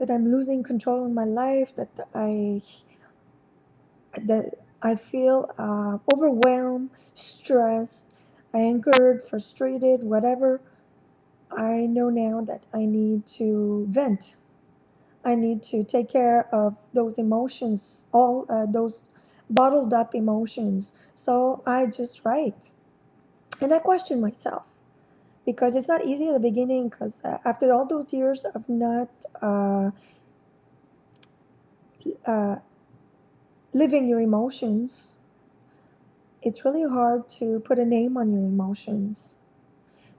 that I'm losing control in my life, that I feel overwhelmed, stressed, angered, frustrated, whatever. I know now that I need to vent. I need to take care of those emotions, all those bottled up emotions. So I just write. And I question myself because it's not easy at the beginning because after all those years of not uh, living your emotions, it's really hard to put a name on your emotions.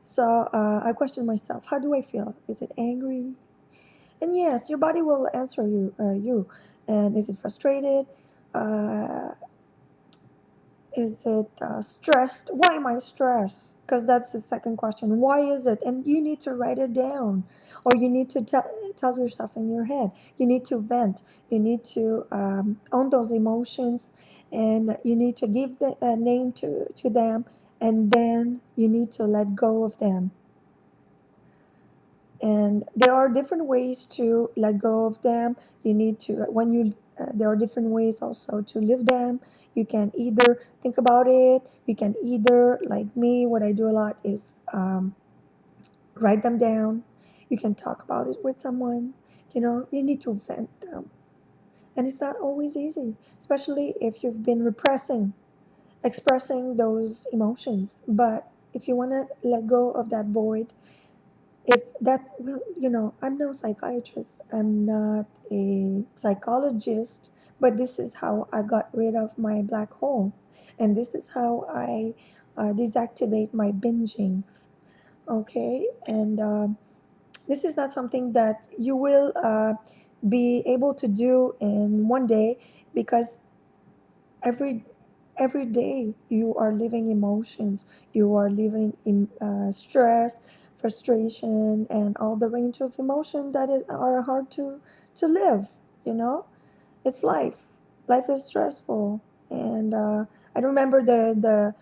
So I question myself, how do I feel? Is it angry? And yes, your body will answer you. And is it frustrated? Uh, is it stressed? Why am I stressed? Because that's the second question. Why is it? And you need to write it down, or you need to tell yourself in your head. You need to vent. You need to own those emotions, and you need to give the name to them, and then you need to let go of them. And there are different ways to let go of them. You need to when you there are different ways also to live them. You can either think about it, you can either, like me, what I do a lot is write them down. You can talk about it with someone. You need to vent them, and it's not always easy, especially if you've been repressing expressing those emotions. But if you want to let go of that void, if that's, well, I'm no psychiatrist, I'm not a psychologist, but this is how I got rid of my black hole, and this is how I deactivate my bingings. Okay, and this is not something that you will be able to do in one day, because every every day you are living emotions, you are living in stress, frustration, and all the range of emotion are hard to live. you know it's life is stressful. And I remember the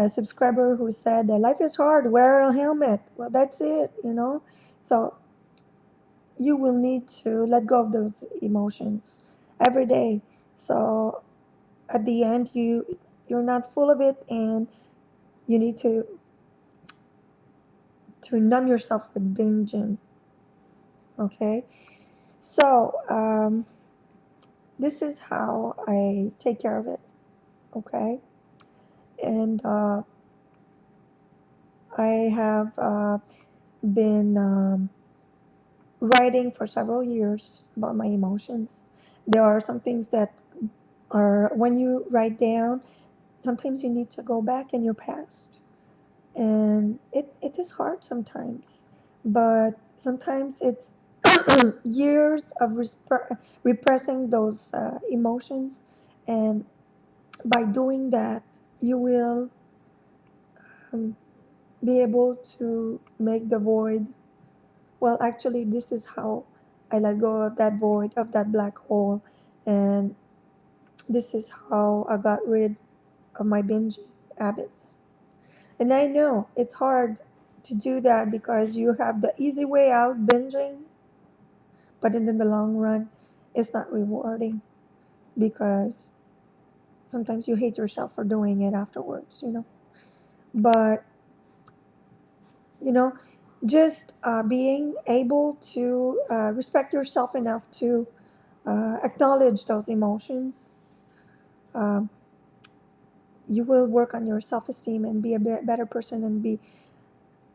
subscriber who said that life is hard, wear a helmet. Well, that's it. So you will need to let go of those emotions every day. So at the end, you're not full of it, and you need to numb yourself with binging. Okay, so this is how I take care of it. Okay, and I have been writing for several years about my emotions. There are some things that are, when you write down, sometimes you need to go back in your past, and it is hard sometimes, but sometimes it's years of repressing those emotions, and by doing that you will um, be able to make the void. Well, actually, this is how I let go of that void, of that black hole, and this is how I got rid of my binge habits. And I know it's hard to do that because you have the easy way out, binging, but in the long run, it's not rewarding, because sometimes you hate yourself for doing it afterwards. But, you know, just being able to respect yourself enough to acknowledge those emotions, um, you will work on your self esteem and be a better person, and be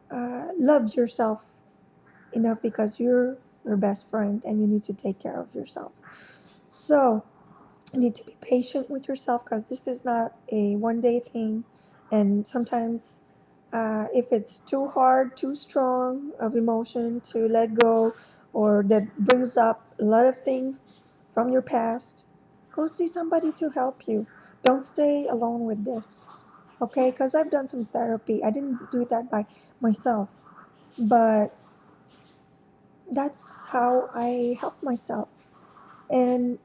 love yourself enough, because you're your best friend and you need to take care of yourself. So you need to be patient with yourself, because this is not a one day thing. And sometimes, if it's too hard, too strong of emotion to let go, or that brings up a lot of things from your past, go see somebody to help you. Don't stay alone with this. Okay? Because I've done some therapy. I didn't do that by myself, but that's how I help myself. And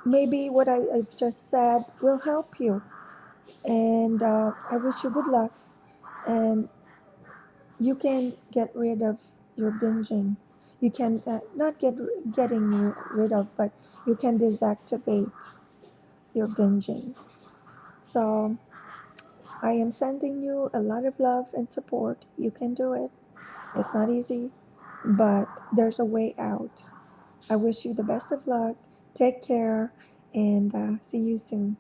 maybe what I've just said will help you. And I wish you good luck. And you can get rid of your binging. You can not getting rid of, but you can desactivate your binging. So I am sending you a lot of love and support. You can do it. It's not easy, but there's a way out. I wish you the best of luck. Take care and see you soon.